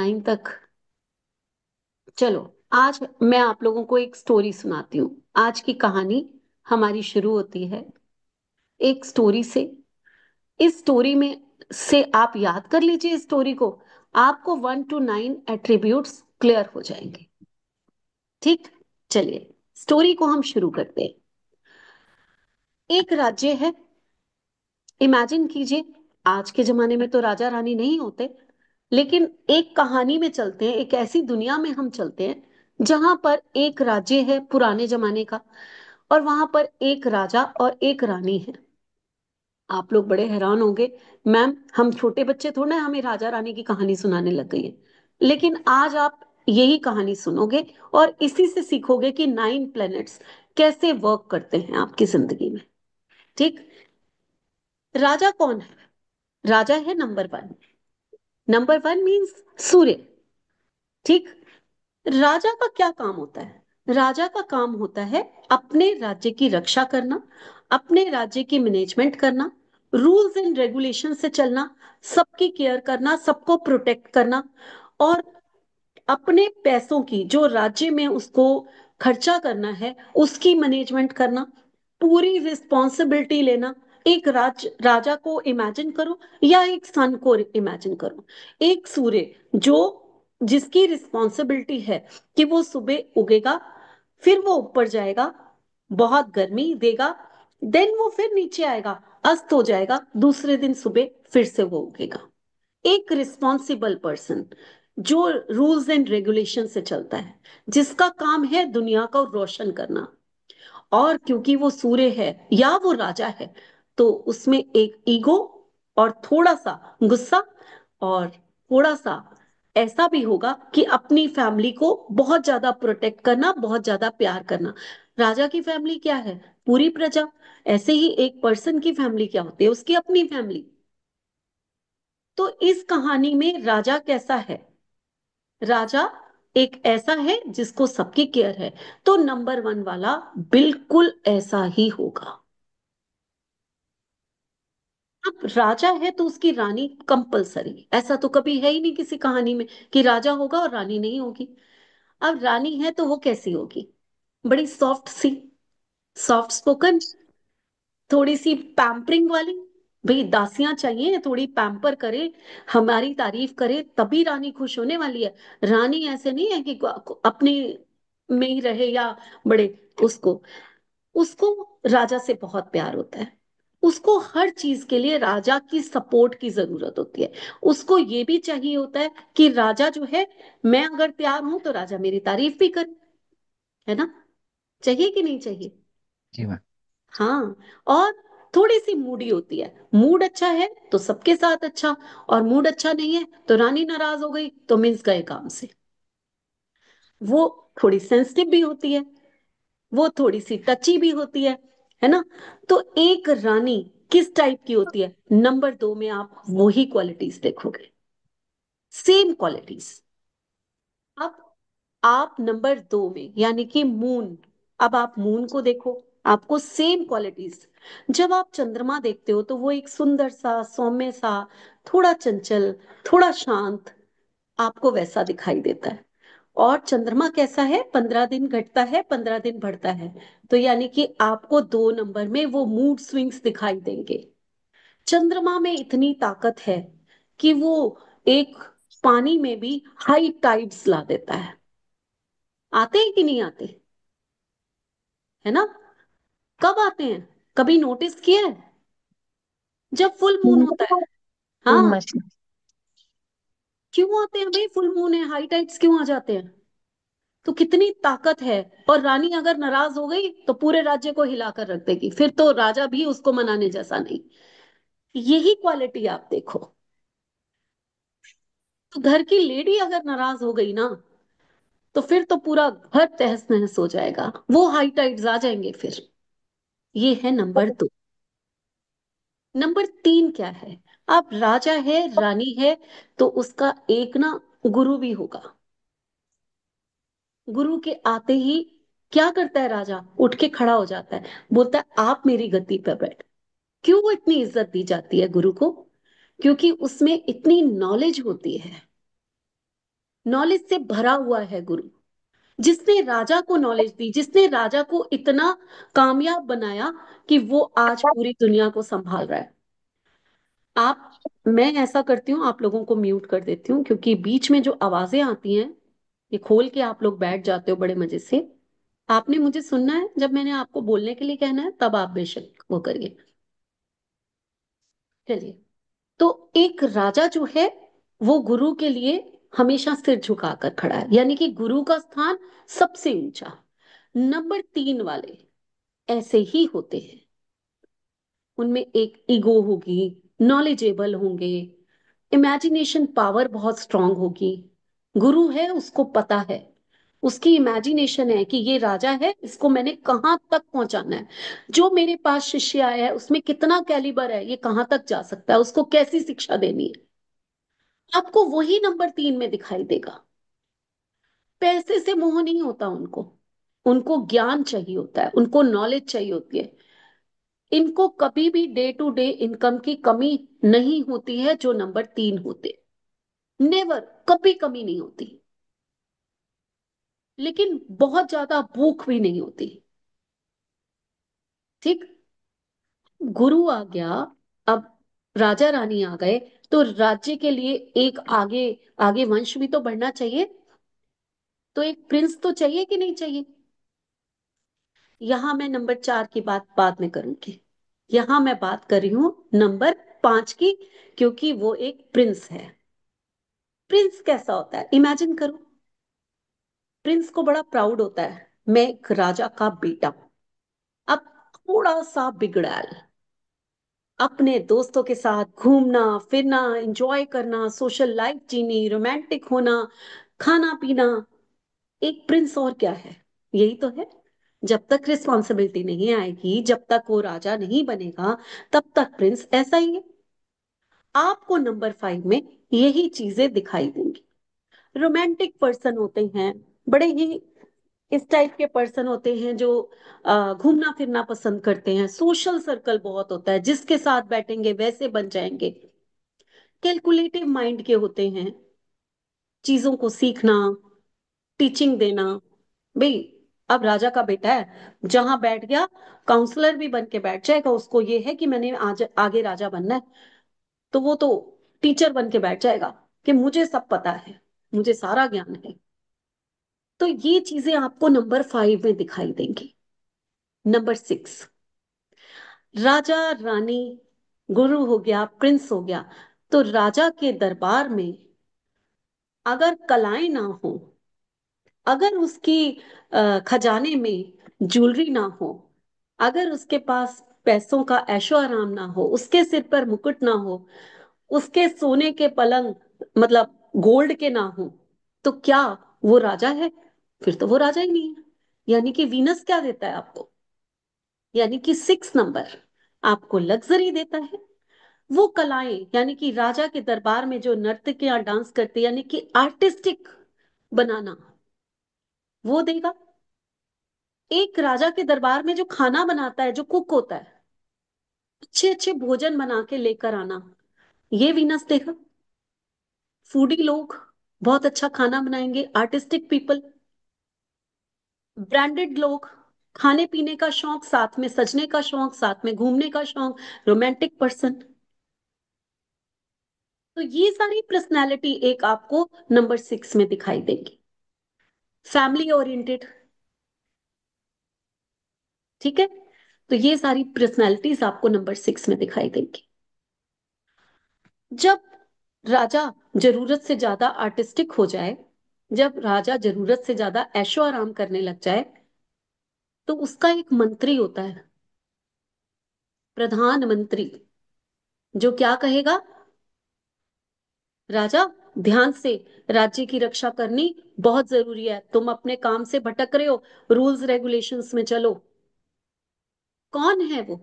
9 तक। चलो, आज मैं आप लोगों को एक स्टोरी सुनाती हूँ। आज की कहानी हमारी शुरू होती है एक स्टोरी से। इस स्टोरी में से आप याद कर लीजिए इस स्टोरी को। आपको 1 to 9 एट्रीब्यूट्स क्लियर हो जाएंगे। ठीक, चलिए स्टोरी को हम शुरू करते हैं। एक राज्य है। इमेजिन कीजिए, आज के जमाने में तो राजा रानी नहीं होते, लेकिन एक कहानी में चलते हैं, एक ऐसी दुनिया में हम चलते हैं जहां पर एक राज्य है पुराने जमाने का, और वहां पर एक राजा और एक रानी है। आप लोग बड़े हैरान होंगे, मैम हम छोटे बच्चे थोड़ा ना हमें राजा रानी की कहानी सुनाने लग गई है। लेकिन आज आप यही कहानी सुनोगे और इसी से सीखोगे कि 9 प्लैनेट्स कैसे वर्क करते हैं आपकी जिंदगी में। ठीक, राजा कौन है? राजा है नंबर 1। नंबर 1 मीन्स सूर्य। ठीक, राजा का क्या काम होता है? राजा का काम होता है अपने राज्य की रक्षा करना, अपने राज्य की मैनेजमेंट करना, रूल्स एंड रेगुलेशन से चलना, सबकी केयर करना, सबको प्रोटेक्ट करना, और अपने पैसों की जो राज्य में उसको खर्चा करना है उसकी मैनेजमेंट करना, पूरी रिस्पॉन्सिबिलिटी लेना। एक राजा को इमेजिन करो या एक सन को इमेजिन करो। एक सूर्य जो जिसकी रिस्पॉन्सिबिलिटी है कि वो सुबह उगेगा, फिर वो ऊपर जाएगा, बहुत गर्मी देगा, देन वो फिर नीचे आएगा, अस्त हो जाएगा, दूसरे दिन सुबह फिर से वो उगेगा। एक रिस्पॉन्सिबल पर्सन जो रूल्स एंड रेगुलेशन से चलता है, जिसका काम है दुनिया को रोशन करना। और क्योंकि वो सूर्य है या वो राजा है, तो उसमें एक ईगो और थोड़ा सा गुस्सा और थोड़ा सा ऐसा भी होगा कि अपनी फैमिली को बहुत ज्यादा प्रोटेक्ट करना, बहुत ज्यादा प्यार करना। राजा की फैमिली क्या है? पूरी प्रजा। ऐसे ही एक पर्सन की फैमिली क्या होती है? उसकी अपनी फैमिली। तो इस कहानी में राजा कैसा है? राजा एक ऐसा है जिसको सबकी केयर है। तो नंबर 1 वाला बिल्कुल ऐसा ही होगा। अब राजा है तो उसकी रानी कंपलसरी, ऐसा तो कभी है ही नहीं किसी कहानी में कि राजा होगा और रानी नहीं होगी। अब रानी है तो वो कैसी होगी? बड़ी सॉफ्ट सी, सॉफ्ट स्पोकन, थोड़ी सी पैम्परिंग वाली। भाई दासियां चाहिए, थोड़ी पैम्पर करे, हमारी तारीफ करे, तभी रानी खुश होने वाली है। रानी ऐसे नहीं है कि अपने में ही रहे या बड़े। उसको उसको राजा से बहुत प्यार होता है। उसको हर चीज के लिए राजा की सपोर्ट की जरूरत होती है। उसको ये भी चाहिए होता है कि राजा जो है, मैं अगर तैयार हूं तो राजा मेरी तारीफ भी करे। है ना? चाहिए कि नहीं चाहिए? जी मैम। हाँ। और थोड़ी सी मूडी होती है। मूड अच्छा है तो सबके साथ अच्छा, और मूड अच्छा नहीं है तो रानी नाराज हो गई तो मिस गए काम से। वो थोड़ी सेंसिटिव भी होती है, वो थोड़ी सी टची भी होती है ना? तो एक रानी किस टाइप की होती है? नंबर 2 में आप वही क्वालिटीज देखोगे, सेम क्वालिटीज। अब आप नंबर 2 में यानी कि मून, अब आप मून को देखो, आपको सेम क्वालिटीज। जब आप चंद्रमा देखते हो तो वो एक सुंदर सा, सौम्य सा, थोड़ा चंचल, थोड़ा शांत, आपको वैसा दिखाई देता है। और चंद्रमा कैसा है? 15 दिन घटता है, 15 दिन बढ़ता है। तो यानी कि आपको 2 नंबर में वो मूड स्विंग्स दिखाई देंगे। चंद्रमा में इतनी ताकत है कि वो एक पानी में भी हाई टाइड्स ला देता है। आते हैं कि नहीं आते? है ना? कब आते हैं? कभी नोटिस किया है? जब फुल मून होता है। टू हाँ। मच। क्यों आते हैं भाई? फुल मून है, हाई टाइड्स क्यों आ जाते हैं? तो कितनी ताकत है। और रानी अगर नाराज हो गई तो पूरे राज्य को हिलाकर रख देगी, फिर तो राजा भी उसको मनाने जैसा नहीं। यही क्वालिटी आप देखो। तो घर की लेडी अगर नाराज हो गई ना, तो फिर तो पूरा घर तहस नहस हो जाएगा, वो हाई टाइड्स आ जाएंगे फिर। ये है नंबर 2। नंबर 3 क्या है? अब राजा है, रानी है, तो उसका एक ना गुरु भी होगा। गुरु के आते ही क्या करता है राजा? उठ के खड़ा हो जाता है, बोलता है आप मेरी गद्दी पर बैठ। क्यों वो इतनी इज्जत दी जाती है गुरु को? क्योंकि उसमें इतनी नॉलेज होती है। नॉलेज से भरा हुआ है गुरु, जिसने राजा को नॉलेज दी, जिसने राजा को इतना कामयाब बनाया कि वो आज पूरी दुनिया को संभाल रहा है। आप मैं ऐसा करती हूँ, आप लोगों को म्यूट कर देती हूँ, क्योंकि बीच में जो आवाजें आती हैं ये खोल के आप लोग बैठ जाते हो बड़े मजे से। आपने मुझे सुनना है, जब मैंने आपको बोलने के लिए कहना है तब आप बेशक वो करिए। चलिए। तो एक राजा जो है वो गुरु के लिए हमेशा सिर झुकाकर खड़ा है, यानी कि गुरु का स्थान सबसे ऊंचा। नंबर 3 वाले ऐसे ही होते हैं। उनमें एक ईगो होगी, नॉलेजेबल होंगे, इमेजिनेशन पावर बहुत स्ट्रांग होगी। गुरु है, उसको पता है, उसकी इमेजिनेशन है कि ये राजा है, इसको मैंने कहाँ तक पहुंचाना है। जो मेरे पास शिष्य आया है उसमें कितना कैलिबर है, ये कहाँ तक जा सकता है, उसको कैसी शिक्षा देनी है। आपको वही नंबर 3 में दिखाई देगा। पैसे से मोह नहीं होता उनको, उनको ज्ञान चाहिए होता है, उनको नॉलेज चाहिए होती है। इनको कभी भी डे टू डे इनकम की कमी नहीं होती है, जो नंबर 3 होते, नेवर, कभी कमी नहीं होती। लेकिन बहुत ज्यादा भूख भी नहीं होती। ठीक। गुरु आ गया, अब राजा रानी आ गए, तो राज्य के लिए एक आगे आगे वंश भी तो बढ़ना चाहिए, तो एक प्रिंस तो चाहिए कि नहीं चाहिए। यहां मैं नंबर 4 की बात बाद में करूंगी, यहां मैं बात कर रही हूं नंबर 5 की, क्योंकि वो एक प्रिंस है। प्रिंस कैसा होता है, इमेजिन करो। प्रिंस को बड़ा प्राउड होता है, मैं एक राजा का बेटा हूं। अब थोड़ा सा बिगड़ैल, अपने दोस्तों के साथ घूमना फिरना, एंजॉय करना, सोशल लाइफ जीनी, रोमांटिक होना, खाना पीना, एक प्रिंस और क्या है, यही तो है। जब तक रिस्पॉन्सिबिलिटी नहीं आएगी, जब तक वो राजा नहीं बनेगा, तब तक प्रिंस ऐसा ही है। आपको नंबर 5 में यही चीजें दिखाई देंगी। रोमांटिक पर्सन होते हैं, बड़े ही इस टाइप के पर्सन होते हैं जो घूमना फिरना पसंद करते हैं, सोशल सर्कल बहुत होता है, जिसके साथ बैठेंगे वैसे बन जाएंगे। कैलकुलेटिव माइंड के होते हैं, चीजों को सीखना, टीचिंग देना। भाई, अब राजा का बेटा है, जहां बैठ गया काउंसलर भी बन के बैठ जाएगा, उसको ये है कि मैंने आज आगे राजा बनना है, तो वो तो टीचर बन के बैठ जाएगा कि मुझे सब पता है, मुझे सारा ज्ञान है। तो ये चीजें आपको नंबर 5 में दिखाई देंगी। नंबर 6, राजा रानी, गुरु हो गया, प्रिंस हो गया, तो राजा के दरबार में अगर कलाएं ना हो, अगर उसकी खजाने में ज्वेलरी ना हो, अगर उसके पास पैसों का ऐशो आराम ना हो, उसके सिर पर मुकुट ना हो, उसके सोने के पलंग मतलब गोल्ड के ना हो, तो क्या वो राजा है? फिर तो वो राजा ही नहीं है। यानी कि वीनस क्या देता है आपको, यानी कि 6 नंबर आपको लग्जरी देता है। वो कलाएं, यानी कि राजा के दरबार में जो नर्तकियां डांस करती, यानी कि आर्टिस्टिक बनाना, वो देगा। एक राजा के दरबार में जो खाना बनाता है, जो कुक होता है, अच्छे अच्छे भोजन बना के लेकर आना, ये वीनस देगा। फूडी लोग बहुत अच्छा खाना बनाएंगे, आर्टिस्टिक पीपल, ब्रांडेड लोग, खाने पीने का शौक, साथ में सजने का शौक, साथ में घूमने का शौक, रोमांटिक पर्सन। तो ये सारी पर्सनैलिटी एक आपको नंबर 6 में दिखाई देगी। फैमिली ओरिएंटेड, ठीक है। तो ये सारी पर्सनैलिटीज आपको नंबर 6 में दिखाई देंगी। जब राजा जरूरत से ज्यादा आर्टिस्टिक हो जाए, जब राजा जरूरत से ज्यादा ऐशो आराम करने लग जाए, तो उसका एक मंत्री होता है, प्रधानमंत्री, जो क्या कहेगा, राजा ध्यान से, राज्य की रक्षा करनी बहुत जरूरी है, तुम अपने काम से भटक रहे हो, रूल्स रेगुलेशंस में चलो। कौन है वो,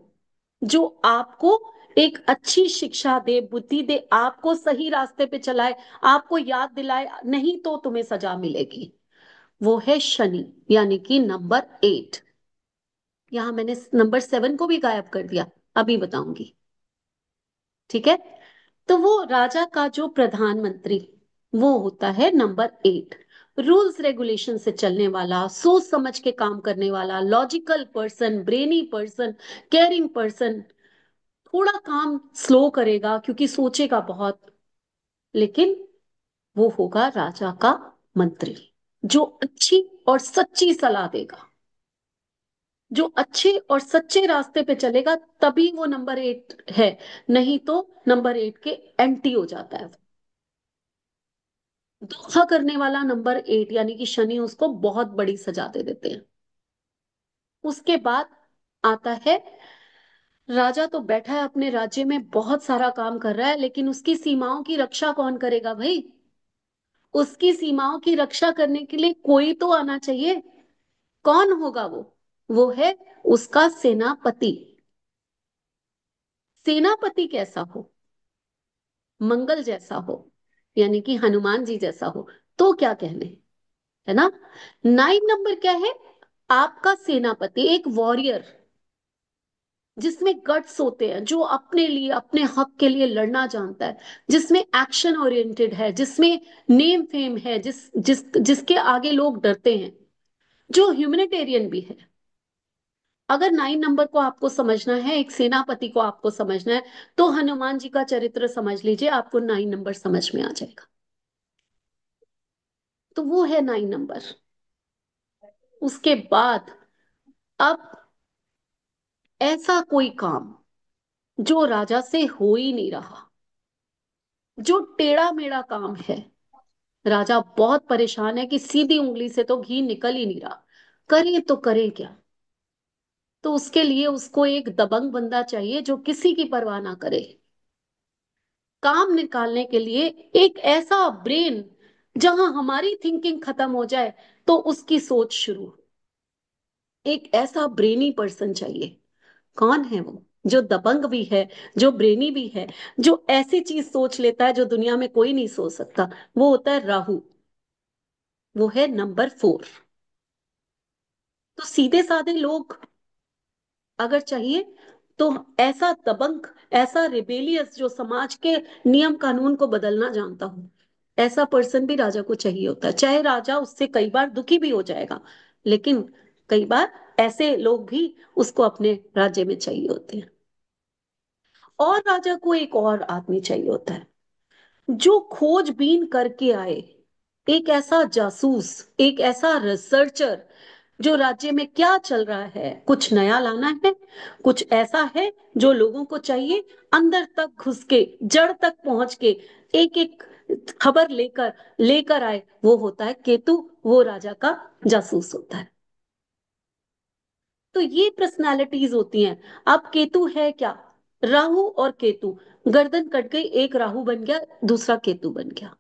जो आपको एक अच्छी शिक्षा दे, बुद्धि दे, आपको सही रास्ते पे चलाए, आपको याद दिलाए, नहीं तो तुम्हें सजा मिलेगी। वो है शनि, यानी कि नंबर 8। यहां मैंने नंबर 7 को भी गायब कर दिया, अभी बताऊंगी। ठीक है। तो वो राजा का जो प्रधानमंत्री, वो होता है नंबर 8। रूल्स रेगुलेशन से चलने वाला, सोच समझ के काम करने वाला, logical person, brainy person, caring person. थोड़ा काम स्लो करेगा क्योंकि सोचेगा बहुत, लेकिन वो होगा राजा का मंत्री, जो अच्छी और सच्ची सलाह देगा, जो अच्छे और सच्चे रास्ते पे चलेगा, तभी वो नंबर 8 है। नहीं तो नंबर 8 के एंटी हो जाता है। धोखा करने वाला नंबर 8 यानी कि शनि उसको बहुत बड़ी सजा दे देते हैं। उसके बाद आता है, राजा तो बैठा है अपने राज्य में, बहुत सारा काम कर रहा है, लेकिन उसकी सीमाओं की रक्षा कौन करेगा भाई? उसकी सीमाओं की रक्षा करने के लिए कोई तो आना चाहिए। कौन होगा वो है उसका सेनापति। सेनापति कैसा हो? मंगल जैसा हो, यानी कि हनुमान जी जैसा हो, तो क्या कहने, है ना। 9 नंबर क्या है? आपका सेनापति एक वॉरियर, जिसमें गट्स होते हैं, जो अपने लिए, अपने हक के लिए लड़ना जानता है, जिसमें एक्शन ओरिएंटेड है, जिसमें नेम फेम है, जिसके आगे लोग डरते हैं, जो ह्यूमैनिटेरियन भी है। अगर 9 नंबर को आपको समझना है, एक सेनापति को आपको समझना है, तो हनुमान जी का चरित्र समझ लीजिए, आपको 9 नंबर समझ में आ जाएगा। तो वो है 9 नंबर। उसके बाद, अब ऐसा कोई काम जो राजा से हो ही नहीं रहा, जो टेढ़ा मेढ़ा काम है, राजा बहुत परेशान है कि सीधी उंगली से तो घी निकल ही नहीं रहा, करें तो करें क्या। तो उसके लिए उसको एक दबंग बंदा चाहिए, जो किसी की परवाह ना करे, काम निकालने के लिए। एक ऐसा ब्रेन जहां हमारी थिंकिंग खत्म हो जाए तो उसकी सोच शुरू। एक ऐसा ब्रेनी पर्सन चाहिए। कौन है वो? जो दबंग भी है, जो ब्रेनी भी है, जो ऐसी चीज सोच लेता है जो दुनिया में कोई नहीं सोच सकता। वो होता है राहु। वो है नंबर 4। तो सीधे साधे लोग अगर चाहिए, तो ऐसा दबंग, ऐसा रिबेलियस, जो समाज के नियम कानून को बदलना जानता हो, ऐसा पर्सन भी राजा को चाहिए होता है। चाहे राजा उससे कई बार दुखी भी हो जाएगा, लेकिन कई बार ऐसे लोग भी उसको अपने राज्य में चाहिए होते हैं। और राजा को एक और आदमी चाहिए होता है, जो खोजबीन करके आए। एक ऐसा जासूस, एक ऐसा रिसर्चर, जो राज्य में क्या चल रहा है, कुछ नया लाना है, कुछ ऐसा है जो लोगों को चाहिए, अंदर तक घुस के, जड़ तक पहुंच के, एक एक खबर लेकर लेकर आए। वो होता है केतु। वो राजा का जासूस होता है। तो ये पर्सनालिटीज होती हैं। अब केतु है क्या? राहु और केतु, गर्दन कट गई, एक राहु बन गया, दूसरा केतु बन गया।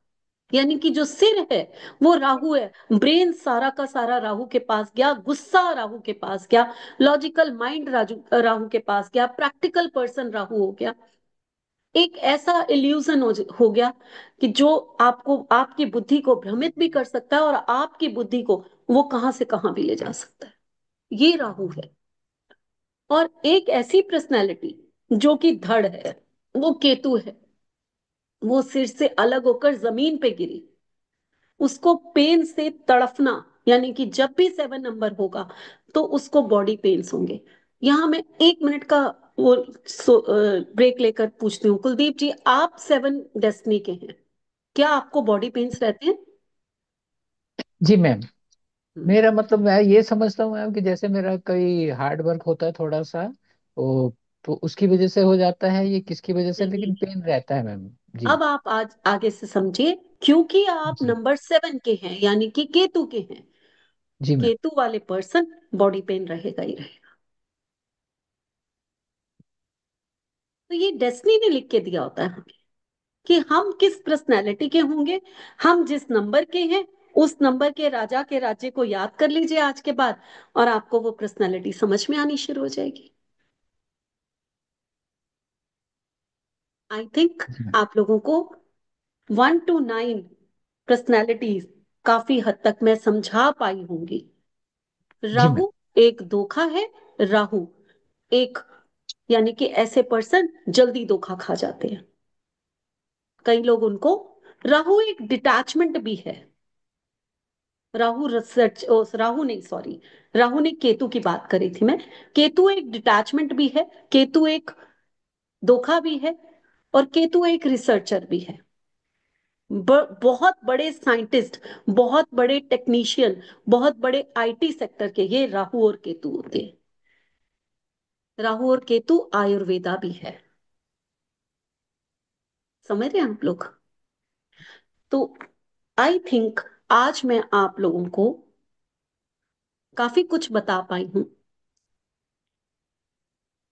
यानी कि जो सिर है वो राहु है, ब्रेन सारा का सारा राहु के पास गया, गुस्सा राहु के पास गया, लॉजिकल माइंड राजू राहु के पास गया, प्रैक्टिकल पर्सन राहु हो गया। एक ऐसा इल्यूजन हो गया कि जो आपको, आपकी बुद्धि को भ्रमित भी कर सकता है, और आपकी बुद्धि को वो कहां से कहां भी ले जा सकता है। ये राहु है। और एक ऐसी पर्सनैलिटी जो कि धड़ है, वो केतु है। वो सिर से अलग होकर जमीन पे गिरी, उसको पेन से तड़फना, यानी कि जब भी 7 नंबर होगा तो उसको बॉडी पेन्स होंगे। यहां मैं 1 मिनट का वो ब्रेक लेकर पूछती हूँ, कुलदीप जी, आप 7 डेस्टिनी के हैं, क्या आपको बॉडी पेन्स रहते हैं? जी मैम। हम्म, मेरा मतलब मैं ये समझता हूँ मैम कि जैसे मेरा कोई हार्ड वर्क होता है थोड़ा सा, वो तो उसकी वजह से हो जाता है, ये किसकी वजह से, नहीं, लेकिन पेन रहता है मैम। जी। अब आप आज आगे से समझिए, क्योंकि आप जी। नंबर 7 के हैं, यानी कि केतु के हैं। जी मैम। केतु वाले पर्सन बॉडी पेन रहेगा ही रहेगा। तो ये डेस्टिनी ने लिख के दिया होता है कि हम किस पर्सनैलिटी के होंगे। हम जिस नंबर के हैं, उस नंबर के राजा के राज्य को याद कर लीजिए आज के बाद, और आपको वो पर्सनैलिटी समझ में आनी शुरू हो जाएगी। आई थिंक जी मैम। आप लोगों को 1 to 9 पर्सनैलिटीज काफी हद तक मैं समझा पाई होंगी। जी मैम। राहु एक धोखा है। राहु एक, यानी कि ऐसे पर्सन जल्दी धोखा खा जाते हैं। कई लोग उनको राहु एक डिटैचमेंट भी है। राहु रिसर्च, राहु नहीं, सॉरी, राहु ने केतु की बात करी थी मैं। केतु एक डिटैचमेंट भी है, केतु एक धोखा भी है, और केतु एक रिसर्चर भी है। बहुत बड़े साइंटिस्ट, बहुत बड़े टेक्नीशियन, बहुत बड़े आईटी सेक्टर के ये राहु और केतु होते हैं। राहु और केतु आयुर्वेदा भी है। समझ रहे हैं आप लोग? तो आई थिंक आज मैं आप लोगों को काफी कुछ बता पाई हूं।